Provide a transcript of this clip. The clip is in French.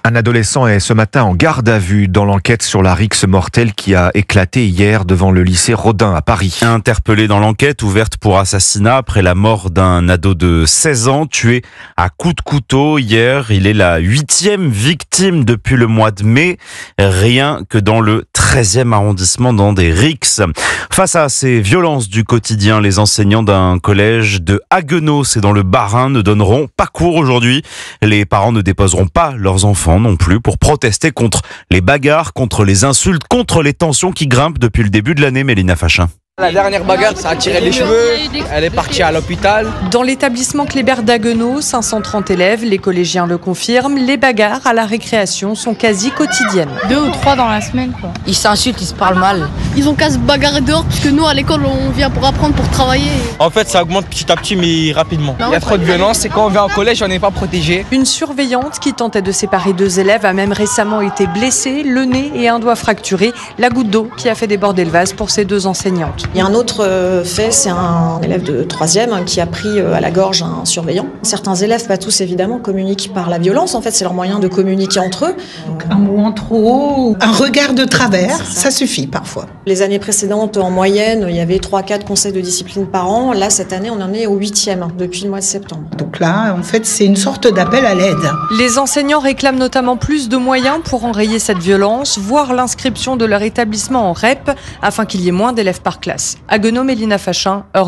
Un adolescent est ce matin en garde à vue dans l'enquête sur la rixe mortelle qui a éclaté hier devant le lycée Rodin à Paris. Interpellé dans l'enquête ouverte pour assassinat après la mort d'un ado de 16 ans tué à coups de couteau hier. Il est la 8e victime depuis le mois de mai, rien que dans le 13e arrondissement dans des rixes. Face à ces violences du quotidien, les enseignants d'un collège de Haguenau, c'est dans le Bas-Rhin, ne donneront pas cours aujourd'hui. Les parents ne déposeront pas leurs enfants non plus pour protester contre les bagarres, contre les insultes, contre les tensions qui grimpent depuis le début de l'année. Mélina Fachin. La dernière bagarre, ça a tiré les cheveux, elle est partie à l'hôpital. Dans l'établissement Kléber d'Haguenau, 530 élèves, les collégiens le confirment, les bagarres à la récréation sont quasi quotidiennes. 2 ou 3 dans la semaine, quoi. Ils s'insultent, ils se parlent mal. Ils ont qu'à se bagarrer dehors, parce que nous, à l'école, on vient pour apprendre, pour travailler. En fait, ça augmente petit à petit, mais rapidement. Il y a trop de violence et quand on vient au collège, on n'est pas protégé. Une surveillante qui tentait de séparer 2 élèves a même récemment été blessée, le nez et un doigt fracturé. La goutte d'eau qui a fait déborder le vase pour ces 2 enseignantes. Il y a un autre fait, c'est un élève de 3e qui a pris à la gorge un surveillant. Certains élèves, pas tous évidemment, communiquent par la violence. En fait, c'est leur moyen de communiquer entre eux. Donc, un mot en trop, un regard de travers, ça suffit parfois. Les années précédentes, en moyenne, il y avait 3-4 conseils de discipline par an. Là, cette année, on en est au 8e depuis le mois de septembre. Donc là, en fait, c'est une sorte d'appel à l'aide. Les enseignants réclament notamment plus de moyens pour enrayer cette violence, voire l'inscription de leur établissement en REP, afin qu'il y ait moins d'élèves par classe. Haguenau, Mélina Fachin,